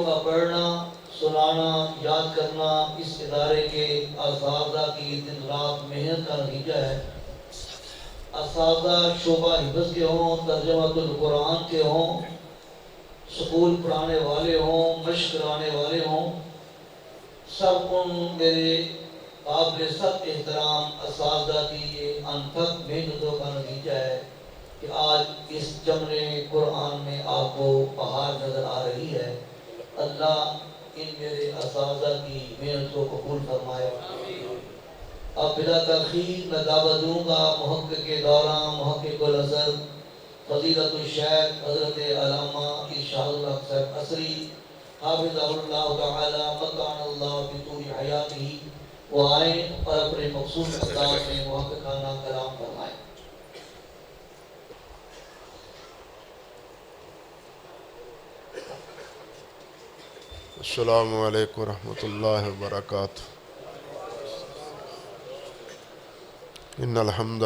کا پڑھنا، سنانا، یاد کرنا اس ادارے کے اساتذہ کی دن رات محنت کا نتیجہ ہے۔ اساتذہ شعبہ حفظ کے ہوں، ترجمہ القرآن کے ہوں، سکول پڑھانے والے ہوں، مشق کرانے والے ہوں، سب ان میرے قابل سخت احترام اساتذہ کی یہ انتھک محنتوں کا نتیجہ ہے کہ آج اس جمع قرآن میں آپ کو بہار نظر آ رہی ہے۔ اللہ ان میرے اساتذہ کی محنت کو قبول فرمائے۔ اب بلا تاخیر میں دعوت دوں گا محقق دورہ، محقق الاثر، فضیلت الشیخ حضرت علامہ ارشاد الحق صاحب عصری حافظہ اللہ تعالی مکان اللہ بطول حیاتہ، وہ آئیں اور اپنے مخصوص انداز میں محققانہ کلام فرمائیں۔ السلام علیکم ورحمۃ اللہ وبرکاتہ۔ ان الحمد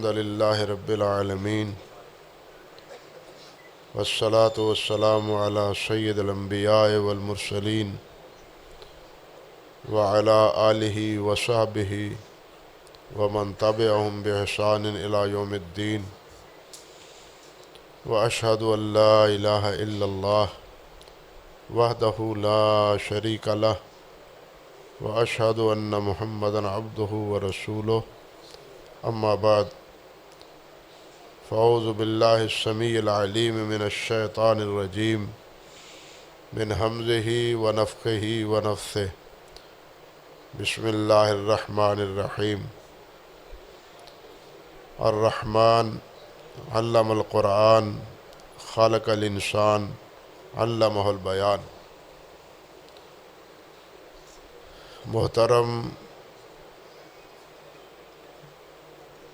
للہ رب العالمین، والصلاة والسلام علی سید الانبیاء والمرسلین، وعلی آلہ وصحبہ ومن تبعہم بإحسان الی یوم الدین، واشہد ان لا الہ الا اللہ وحدہ لا شریک لہ، واشہد ان محمدًا عبدہ ورسولہ، اما بعد، فاعوذ باللہ السمیع العلیم من الشیطان الرجیم، من حمزہ ونفخہ ونفثہ، بسم اللہ الرحمن الرحیم۔ الرحمن علم القرآن، خلق الانسان، علمہ البیان۔ محترم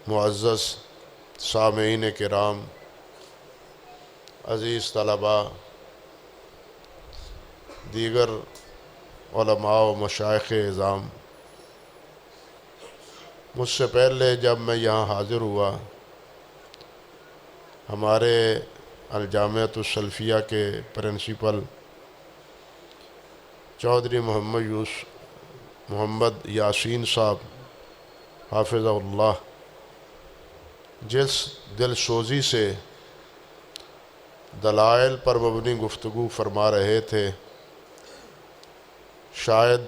معزز سامعین کرام، عزیز طلباء، دیگر علماء و مشائخ اعظام، مجھ سے پہلے جب میں یہاں حاضر ہوا، ہمارے الجامعۃ السلفیہ کے پرنسپل چودھری محمد یاسین صاحب حافظہ اللہ جس دل سوزی سے دلائل پر مبنی گفتگو فرما رہے تھے، شاید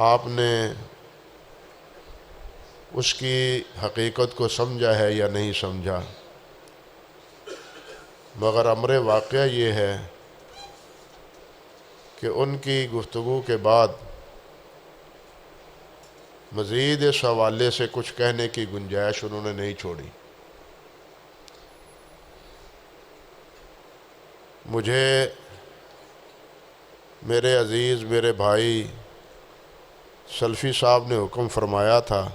آپ نے اس کی حقیقت کو سمجھا ہے یا نہیں سمجھا، مگر امر واقعہ یہ ہے کہ ان کی گفتگو کے بعد مزید اس حوالے سے کچھ کہنے کی گنجائش انہوں نے نہیں چھوڑی۔ مجھے میرے عزیز، میرے بھائی سلفی صاحب نے حکم فرمایا تھا،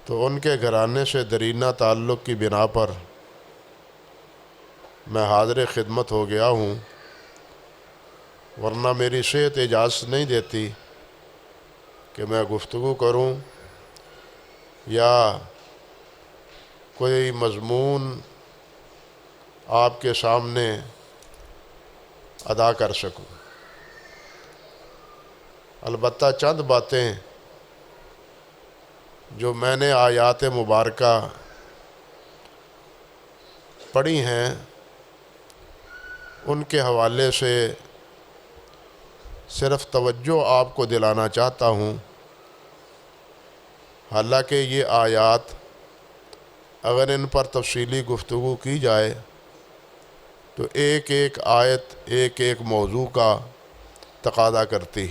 تو ان کے گھرانے سے درینہ تعلق کی بنا پر میں حاضر خدمت ہو گیا ہوں، ورنہ میری صحت اجازت نہیں دیتی کہ میں گفتگو کروں یا کوئی مضمون آپ کے سامنے ادا کر سکوں۔ البتہ چند باتیں جو میں نے آیات مبارکہ پڑھی ہیں ان کے حوالے سے صرف توجہ آپ کو دلانا چاہتا ہوں۔ حالانکہ یہ آیات اگر ان پر تفصیلی گفتگو کی جائے تو ایک ایک آیت ایک ایک موضوع کا تقاضا کرتی۔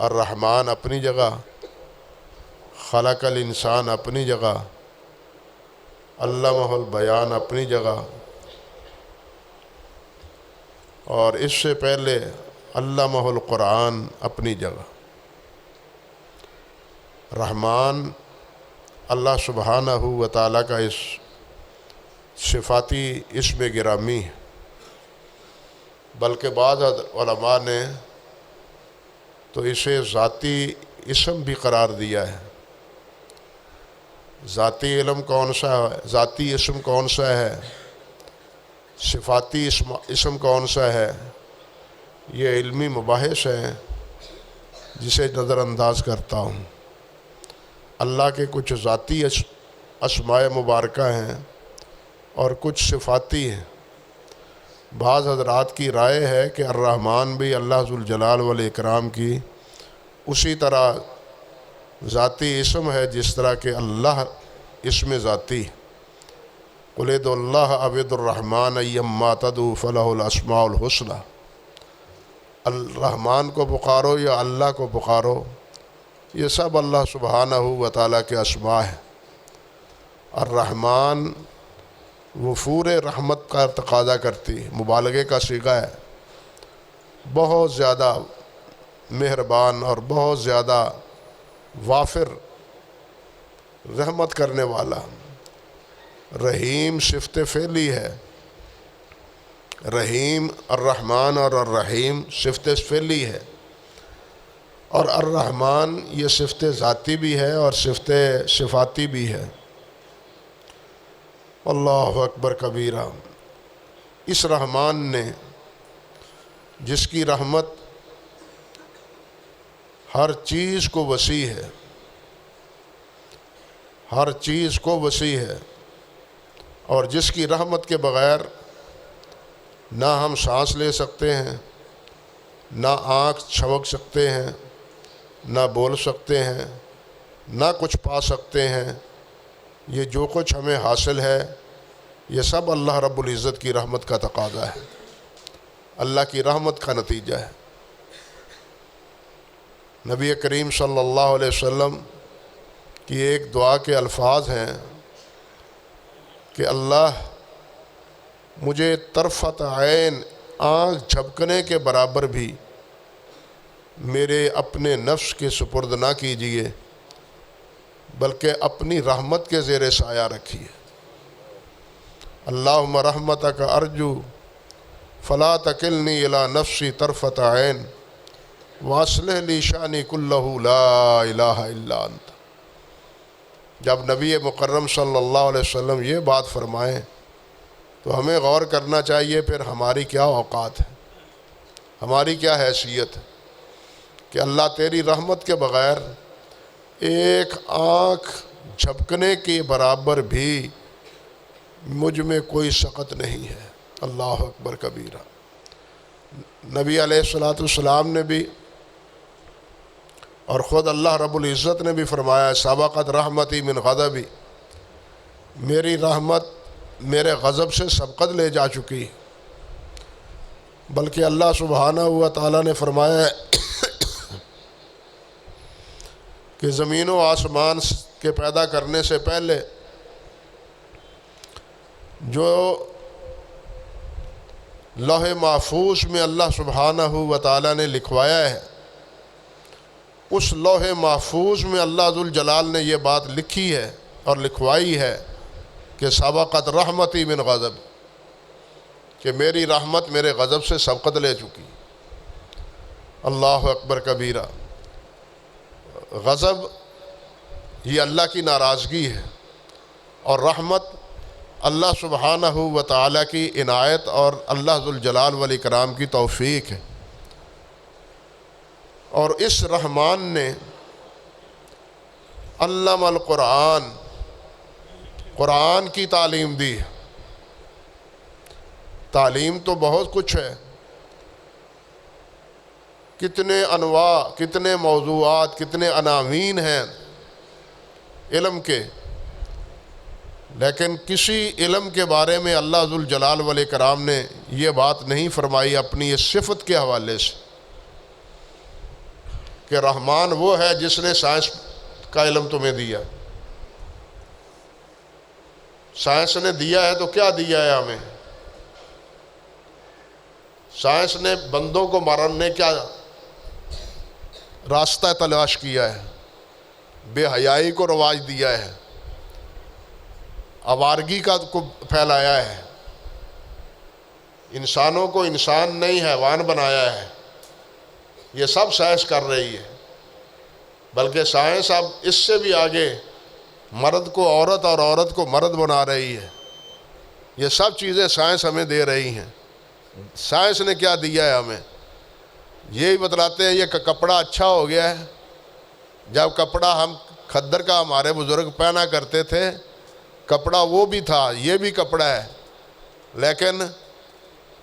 الرحمن اپنی جگہ، خلق الانسان اپنی جگہ، علمہ البیان اپنی جگہ، اور اس سے پہلے علمہ القرآن اپنی جگہ۔ رحمان اللہ سبحانہ و تعالیٰ کا اس صفاتی اسم گرامی ہے، بلکہ بعض علماء نے تو اسے ذاتی اسم بھی قرار دیا ہے۔ ذاتی علم کون سا ہے، ذاتی اسم کون سا ہے، صفاتی اسم کون سا ہے، یہ علمی مباحث ہیں جسے نظر انداز کرتا ہوں۔ اللہ کے کچھ ذاتی اسماء مبارکہ ہیں اور کچھ صفاتی ہیں۔ بعض حضرات کی رائے ہے کہ الرحمن بھی اللہ ذوالجلال والاکرام کی اسی طرح ذاتی اسم ہے جس طرح کہ اللہ اسم ذاتی۔ قل ادعوا اللہ او ادعوا الرحمن ایما تدعوا فلہ الاسماء الحسنی، الرحمن کو پکارو یا اللہ کو پکارو، یہ سب اللہ سبحانہ و تعالیٰ کے اسماء ہیں۔ الرحمن وفور رحمت کا تقاضا کرتی، مبالغے کا صیغہ ہے، بہت زیادہ مہربان اور بہت زیادہ وافر رحمت کرنے والا۔ رحیم صفت فعلی ہے، رحیم الرحمن اور الرحیم صفت فعلی ہے، اور الرحمن یہ صفت ذاتی بھی ہے اور صفت صفاتی بھی ہے۔ اللہ اکبر کبیرہ۔ اس رحمان نے جس کی رحمت ہر چیز کو وسیع ہے، ہر چیز کو وسیع ہے، اور جس کی رحمت کے بغیر نہ ہم سانس لے سکتے ہیں، نہ آنکھ چھوک سکتے ہیں، نہ بول سکتے ہیں، نہ کچھ پا سکتے ہیں، یہ جو کچھ ہمیں حاصل ہے یہ سب اللہ رب العزت کی رحمت کا تقاضا ہے، اللہ کی رحمت کا نتیجہ ہے۔ نبی کریم صلی اللہ علیہ وسلم کی ایک دعا کے الفاظ ہیں کہ اللہ مجھے طرفت عین آنکھ جھپکنے کے برابر بھی میرے اپنے نفس کے سپرد نہ کیجیے، بلکہ اپنی رحمت کے زیر سایہ رکھیے۔ اللہم رحمتک ارجو فلا تکلنی الی نفسی طرفت عین واصلح لی شانی کلہ لا الہ الا انت۔ جب نبی مکرم صلی اللہ علیہ وسلم یہ بات فرمائیں تو ہمیں غور کرنا چاہیے پھر ہماری کیا اوقات ہے، ہماری کیا حیثیت ہے کہ اللہ تیری رحمت کے بغیر ایک آنکھ جھپکنے کے برابر بھی مجھ میں کوئی سقط نہیں ہے۔ اللہ اکبر کبیرہ۔ نبی علیہ السلام نے بھی اور خود اللہ رب العزت نے بھی فرمایا سبقت رحمتی من غضبی، میری رحمت میرے غضب سے سبقت لے جا چکی۔ بلکہ اللہ سبحانہ و تعالیٰ نے فرمایا کہ زمین و آسمان کے پیدا کرنے سے پہلے جو لوح محفوظ میں اللہ سبحانہ و تعالیٰ نے لکھوایا ہے، اس لوح محفوظ میں اللہ ذوالجلال نے یہ بات لکھی ہے اور لکھوائی ہے کہ سبقت رحمتی من غضب، کہ میری رحمت میرے غضب سے سبقت لے چکی۔ اللہ اکبر کبیرہ۔ غضب یہ اللہ کی ناراضگی ہے، اور رحمت اللہ سبحانہ و تعالیٰ کی عنایت اور اللہ ذوالجلال والاکرام کی توفیق ہے۔ اور اس رحمان نے علم القرآن، قرآن کی تعلیم دی۔ تعلیم تو بہت کچھ ہے، کتنے انواع، کتنے موضوعات، کتنے عناوین ہیں علم کے، لیکن کسی علم کے بارے میں اللہ ذوالجلال والاکرام نے یہ بات نہیں فرمائی اپنی اس صفت کے حوالے سے کہ رحمان وہ ہے جس نے سائنس کا علم تمہیں دیا۔ سائنس نے دیا ہے تو کیا دیا ہے ہمیں؟ سائنس نے بندوں کو مارنے کا راستہ تلاش کیا ہے، بے حیائی کو رواج دیا ہے، آوارگی کا کو پھیلایا ہے، انسانوں کو انسان نہیں حیوان بنایا ہے۔ یہ سب سائنس کر رہی ہے، بلکہ سائنس اب اس سے بھی آگے مرد کو عورت اور عورت کو مرد بنا رہی ہے. یہ سب چیزیں سائنس ہمیں دے رہی ہیں. سائنس نے کیا دیا ہے ہمیں؟ یہی بتلاتے ہیں یہ کپڑا اچھا ہو گیا ہے. جب کپڑا ہم کھدر کا ہمارے بزرگ پہنا کرتے تھے، کپڑا وہ بھی تھا، یہ بھی کپڑا ہے، لیکن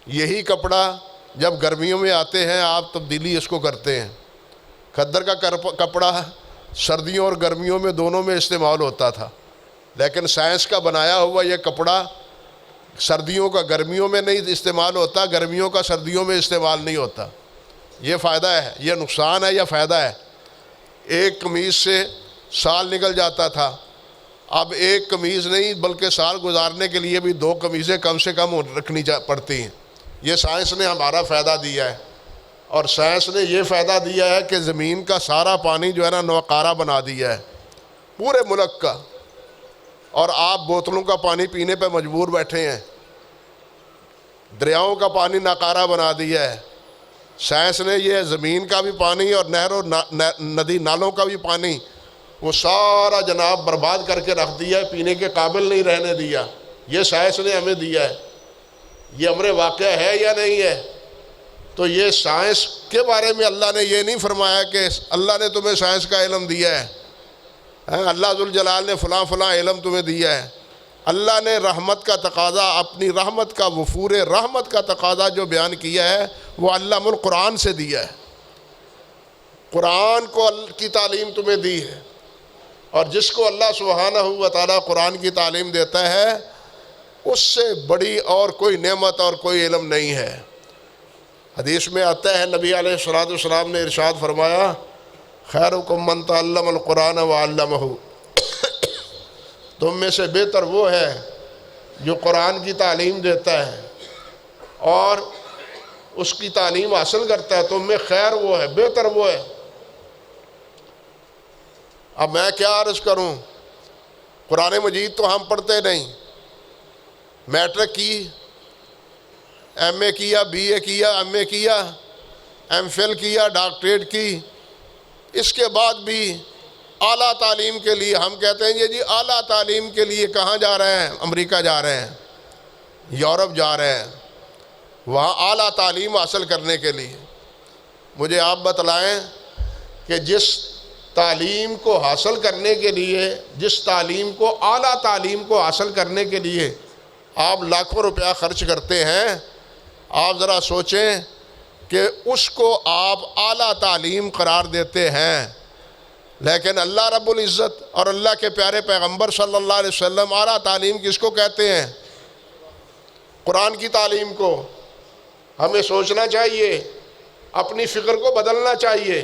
یہی کپڑا جب گرمیوں میں آتے ہیں آپ تبدیلی اس کو کرتے ہیں. کھدر کا کپڑا سردیوں اور گرمیوں میں دونوں میں استعمال ہوتا تھا، لیکن سائنس کا بنایا ہوا یہ کپڑا سردیوں کا گرمیوں میں نہیں استعمال ہوتا، گرمیوں کا سردیوں میں استعمال نہیں ہوتا. یہ فائدہ ہے، یہ نقصان ہے یا فائدہ ہے؟ ایک قمیض سے سال نکل جاتا تھا، اب ایک قمیض نہیں بلکہ سال گزارنے کے لیے بھی 2 قمیضیں کم سے کم رکھنی پڑتی ہیں. یہ سائنس نے ہمارا فائدہ دیا ہے. اور سائنس نے یہ فائدہ دیا ہے کہ زمین کا سارا پانی جو ہے نا ناکارہ بنا دیا ہے پورے ملک کا، اور آپ بوتلوں کا پانی پینے پہ مجبور بیٹھے ہیں. دریاؤں کا پانی ناکارہ بنا دیا ہے. سائنس نے یہ زمین کا بھی پانی اور نہر اور ندی نالوں کا بھی پانی وہ سارا جناب برباد کر کے رکھ دیا ہے، پینے کے قابل نہیں رہنے دیا. یہ سائنس نے ہمیں دیا ہے. یہ امر واقعہ ہے یا نہیں ہے؟ تو یہ سائنس کے بارے میں اللہ نے یہ نہیں فرمایا کہ اللہ نے تمہیں سائنس کا علم دیا ہے، اللہ ذوالجلال نے فلاں فلاں علم تمہیں دیا ہے. اللہ نے رحمت کا تقاضا، اپنی رحمت کا وفور رحمت کا تقاضا جو بیان کیا ہے وہ علم القرآن سے دیا ہے. قرآن کو کی تعلیم تمہیں دی ہے، اور جس کو اللہ سبحانہ و تعالیٰ قرآن کی تعلیم دیتا ہے اس سے بڑی اور کوئی نعمت اور کوئی علم نہیں ہے. حدیث میں آتا ہے نبی علیہ الصلوۃ والسلام نے ارشاد فرمایا خیرکم من تعلم القرآن وعلمہ، تم میں سے بہتر وہ ہے جو قرآن کی تعلیم دیتا ہے اور اس کی تعلیم حاصل کرتا ہے. تم میں خیر وہ ہے، بہتر وہ ہے. اب میں کیا عرض کروں، قرآن مجید تو ہم پڑھتے نہیں. میٹرک کی، ایم اے کیا، بی اے کیا، ایم اے کیا، ایم فل کیا، ڈاکٹریٹ کی، اس کے بعد بھی اعلیٰ تعلیم کے لیے ہم کہتے ہیں جی اعلیٰ تعلیم کے لیے کہاں جا رہے ہیں؟ امریکہ جا رہے ہیں، یورپ جا رہے ہیں، وہاں اعلیٰ تعلیم حاصل کرنے کے لیے. مجھے آپ بتلائیں کہ جس تعلیم کو حاصل کرنے کے لیے، جس تعلیم کو اعلیٰ تعلیم کو حاصل کرنے کے لیے آپ لاکھوں روپیہ خرچ کرتے ہیں، آپ ذرا سوچیں کہ اس کو آپ اعلیٰ تعلیم قرار دیتے ہیں. لیکن اللہ رب العزت اور اللہ کے پیارے پیغمبر صلی اللہ علیہ وسلم اعلیٰ تعلیم کس کو کہتے ہیں؟ قرآن کی تعلیم کو. ہمیں سوچنا چاہیے، اپنی فکر کو بدلنا چاہیے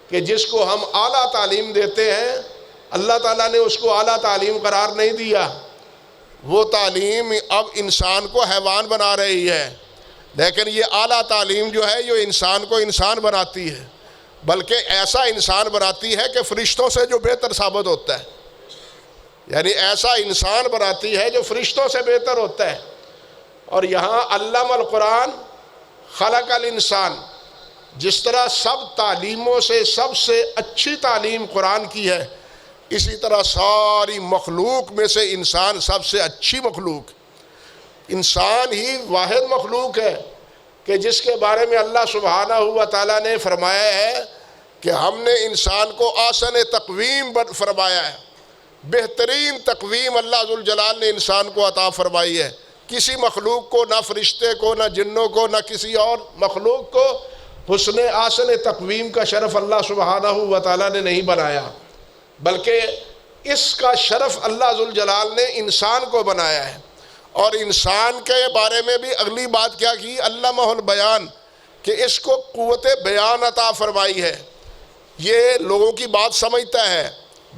کہ جس کو ہم اعلیٰ تعلیم دیتے ہیں اللہ تعالیٰ نے اس کو اعلیٰ تعلیم قرار نہیں دیا. وہ تعلیم اب انسان کو حیوان بنا رہی ہے، لیکن یہ اعلیٰ تعلیم جو ہے یہ انسان کو انسان بناتی ہے، بلکہ ایسا انسان بناتی ہے کہ فرشتوں سے جو بہتر ثابت ہوتا ہے. یعنی ایسا انسان بناتی ہے جو فرشتوں سے بہتر ہوتا ہے. اور یہاں علم القرآن خلق الانسان، جس طرح سب تعلیموں سے سب سے اچھی تعلیم قرآن کی ہے، اسی طرح ساری مخلوق میں سے انسان سب سے اچھی مخلوق. انسان ہی واحد مخلوق ہے کہ جس کے بارے میں اللہ سبحانہ و تعالیٰ نے فرمایا ہے کہ ہم نے انسان کو احسن تقویم فرمایا ہے. بہترین تقویم اللہ ذوالجلال نے انسان کو عطا فرمائی ہے. کسی مخلوق کو، نہ فرشتے کو، نہ جنوں کو، نہ کسی اور مخلوق کو حسن احسن تقویم کا شرف اللہ سبحانہ و تعالیٰ نے نہیں بنایا، بلکہ اس کا شرف اللہ ذوالجلال نے انسان کو بنایا ہے. اور انسان کے بارے میں بھی اگلی بات کیا کی؟ علمہ البیان، کہ اس کو قوت بیان عطا فرمائی ہے. یہ لوگوں کی بات سمجھتا ہے،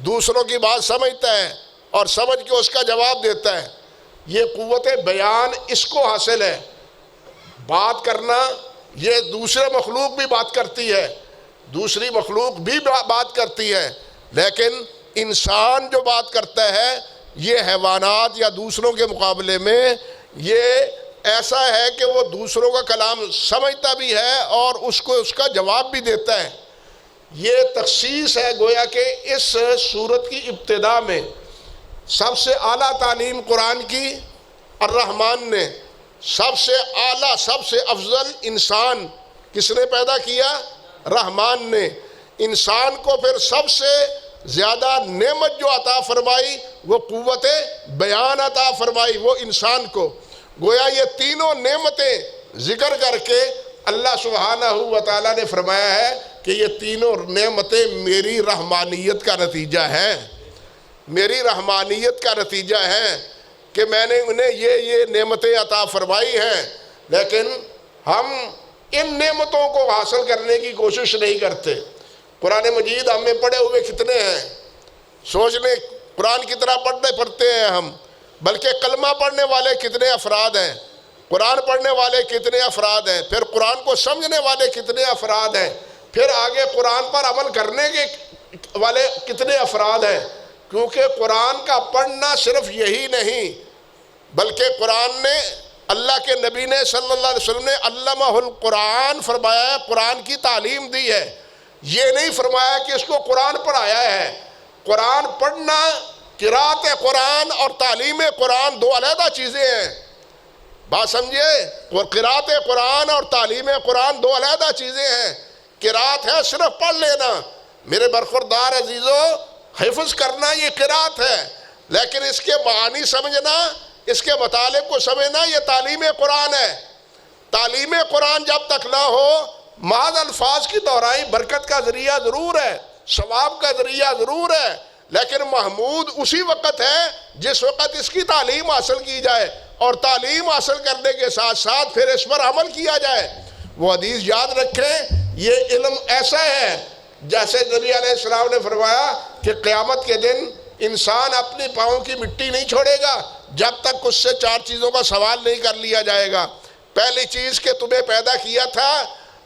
دوسروں کی بات سمجھتا ہے اور سمجھ کے اس کا جواب دیتا ہے. یہ قوت بیان اس کو حاصل ہے. بات کرنا، یہ دوسرے مخلوق بھی بات کرتی ہے، دوسری مخلوق بھی بات کرتی ہے، لیکن انسان جو بات کرتا ہے یہ حیوانات یا دوسروں کے مقابلے میں یہ ایسا ہے کہ وہ دوسروں کا کلام سمجھتا بھی ہے اور اس کو اس کا جواب بھی دیتا ہے. یہ تخصیص ہے گویا کہ اس سورت کی ابتدا میں سب سے اعلیٰ تعلیم قرآن کی الرحمن نے، سب سے اعلیٰ سب سے افضل انسان کس نے پیدا کیا؟ رحمان نے۔ انسان کو پھر سب سے زیادہ نعمت جو عطا فرمائی وہ قوت بیان عطا فرمائی وہ انسان کو۔ گویا یہ تینوں نعمتیں ذکر کر کے اللہ سبحانہ و تعالیٰ نے فرمایا ہے کہ یہ تینوں نعمتیں میری رحمانیت کا نتیجہ ہیں، میری رحمانیت کا نتیجہ ہے کہ میں نے انہیں یہ نعمتیں عطا فرمائی ہیں، لیکن ہم ان نعمتوں کو حاصل کرنے کی کوشش نہیں کرتے۔ قرآن مجید ہم میں پڑھے ہوئے کتنے ہیں، سوچ لیں قرآن کی طرح پڑھتے ہیں ہم، بلکہ کلمہ پڑھنے والے کتنے افراد ہیں، قرآن پڑھنے والے کتنے افراد ہیں، پھر قرآن کو سمجھنے والے کتنے افراد ہیں، پھر آگے قرآن پر عمل کرنے کے والے کتنے افراد ہیں۔ کیونکہ قرآن کا پڑھنا صرف یہی نہیں، بلکہ قرآن نے اللہ کے نبی نے صلی اللہ علیہ وسلم نے علمہ القرآن فرمایا ہے، قرآن کی تعلیم دی ہے، یہ نہیں فرمایا کہ اس کو قرآن پڑھایا ہے۔ قرآن پڑھنا، قرات قرآن اور تعلیم قرآن دو علیحدہ چیزیں ہیں، بات سمجھئے، قرات قرآن اور تعلیم قرآن دو علیحدہ چیزیں ہیں۔ قرات ہے صرف پڑھ لینا، میرے برخوردار عزیزو، حفظ کرنا یہ قرات ہے، لیکن اس کے معانی سمجھنا، اس کے مطالب کو سمجھنا یہ تعلیم قرآن ہے۔ تعلیم قرآن جب تک نہ ہو، محض الفاظ کی دہرائی برکت کا ذریعہ ضرور ہے، ثواب کا ذریعہ ضرور ہے، لیکن محمود اسی وقت ہے جس وقت اس کی تعلیم حاصل کی جائے، اور تعلیم حاصل کرنے کے ساتھ ساتھ پھر اس پر عمل کیا جائے۔ وہ حدیث یاد رکھیں، یہ علم ایسا ہے جیسے نبی علیہ السلام نے فرمایا کہ قیامت کے دن انسان اپنی پاؤں کی مٹی نہیں چھوڑے گا جب تک اس سے چار چیزوں کا سوال نہیں کر لیا جائے گا۔ پہلی چیز کہ تمہیں پیدا کیا تھا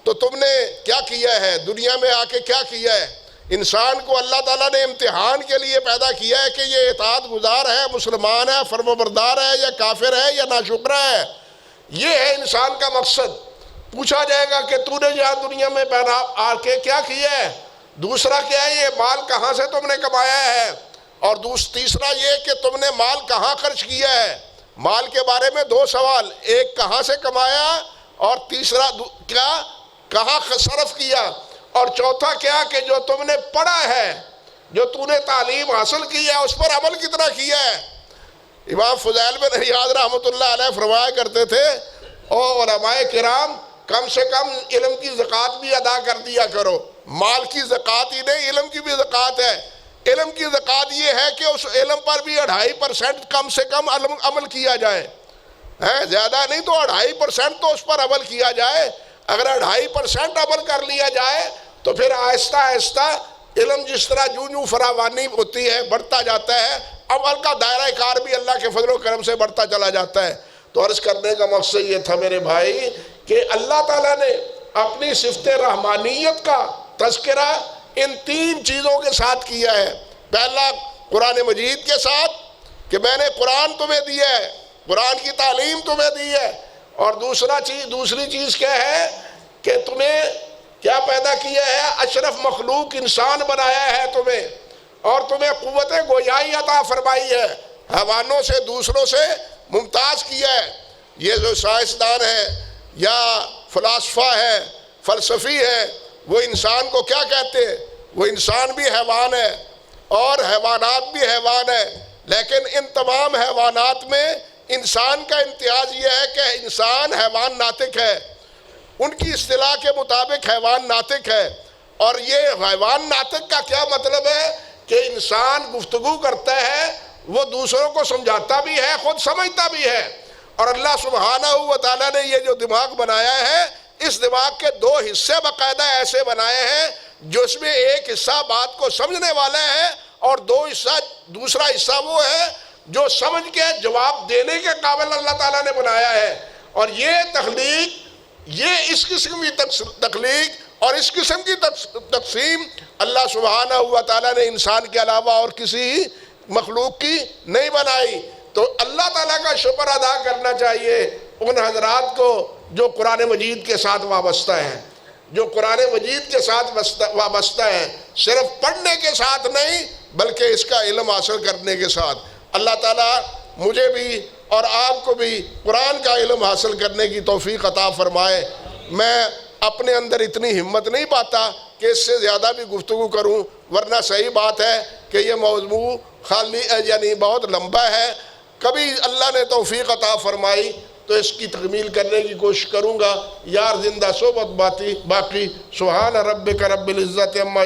تو تم نے کیا کیا ہے، دنیا میں آ کے کیا کیا ہے۔ انسان کو اللہ تعالیٰ نے امتحان کے لیے پیدا کیا ہے کہ یہ اطاعت گزار ہے، مسلمان ہے، فرمانبردار ہے، یا کافر ہے، یا ناشکرہ ہے۔ یہ ہے انسان کا مقصد۔ پوچھا جائے گا کہ تو نے یہاں دنیا میں پیدا آ کے کیا کیا ہے، دوسرا کیا ہے، یہ مال کہاں سے تم نے کمایا ہے، اور تیسرا یہ کہ تم نے مال کہاں خرچ کیا ہے۔ مال کے بارے میں دو سوال، ایک کہاں سے کمایا، اور تیسرا کیا کہاں صرف کیا، اور چوتھا کیا کہ جو تم نے پڑھا ہے، جو تم نے تعلیم حاصل کی ہے، اس پر عمل کتنا کیا ہے۔ امام فضیل بن عیاض رحمۃ اللہ علیہ فرمایا کرتے تھے، او علماء کرام، کم سے کم علم کی زکوٰۃ بھی ادا کر دیا کرو۔ مال کی زکوٰۃ ہی نہیں، علم کی بھی زکوٰۃ ہے۔ علم کی زکوٰۃ یہ ہے کہ اس علم پر بھی 2.5% کم سے کم عمل کیا جائے، زیادہ نہیں تو 2.5% تو اس پر عمل کیا جائے۔ اگر 2.5% عمل کر لیا جائے تو پھر آہستہ آہستہ علم جس طرح جوں فراوانی ہوتی ہے، بڑھتا جاتا ہے، عمل کا دائرہ کار بھی اللہ کے فضل و کرم سے بڑھتا چلا جاتا ہے۔ تو عرض کرنے کا مقصد یہ تھا میرے بھائی کہ اللہ تعالیٰ نے اپنی صفت رحمانیت کا تذکرہ ان تین چیزوں کے ساتھ کیا ہے۔ پہلا قرآن مجید کے ساتھ کہ میں نے قرآن تمہیں دیا ہے، قرآن کی تعلیم تمہیں دی ہے، اور دوسری چیز کیا ہے کہ تمہیں کیا پیدا کیا ہے، اشرف مخلوق انسان بنایا ہے تمہیں، اور تمہیں قوت گویائی عطا فرمائی ہے، حیوانوں سے دوسروں سے ممتاز کیا ہے۔ یہ جو سائنسدان ہے یا فلاسفہ ہے، فلسفی ہے، وہ انسان کو کیا کہتے ہیں، وہ انسان بھی حیوان ہے اور حیوانات بھی حیوان ہے، لیکن ان تمام حیوانات میں انسان کا امتیاز یہ ہے کہ انسان حیوان ناطق ہے، ان کی اصطلاح کے مطابق حیوان ناطق ہے۔ اور یہ حیوان ناطق کا کیا مطلب ہے کہ انسان گفتگو کرتا ہے، وہ دوسروں کو سمجھاتا بھی ہے، خود سمجھتا بھی ہے۔ اور اللہ سبحانہ و تعالیٰ نے یہ جو دماغ بنایا ہے، اس دماغ کے دو حصے باقاعدہ ایسے بنائے ہیں جو اس میں ایک حصہ بات کو سمجھنے والا ہے، اور دوسرا حصہ وہ ہے جو سمجھ کے جواب دینے کے قابل اللہ تعالیٰ نے بنایا ہے۔ اور یہ تخلیق، یہ اس قسم کی تخلیق اور اس قسم کی تقسیم اللہ سبحانہ و تعالیٰ نے انسان کے علاوہ اور کسی مخلوق کی نہیں بنائی۔ تو اللہ تعالیٰ کا شکر ادا کرنا چاہیے ان حضرات کو جو قرآن مجید کے ساتھ وابستہ ہیں، جو قرآن مجید کے ساتھ وابستہ ہیں، صرف پڑھنے کے ساتھ نہیں بلکہ اس کا علم حاصل کرنے کے ساتھ۔ اللہ تعالیٰ مجھے بھی اور آپ کو بھی قرآن کا علم حاصل کرنے کی توفیق عطا فرمائے۔ میں اپنے اندر اتنی ہمت نہیں پاتا کہ اس سے زیادہ بھی گفتگو کروں، ورنہ صحیح بات ہے کہ یہ موضوع خالی یعنی بہت لمبا ہے۔ کبھی اللہ نے توفیق عطا فرمائی تو اس کی تکمیل کرنے کی کوشش کروں گا۔ یار زندہ صحبت باقی۔ سبحان ربک رب العزت عما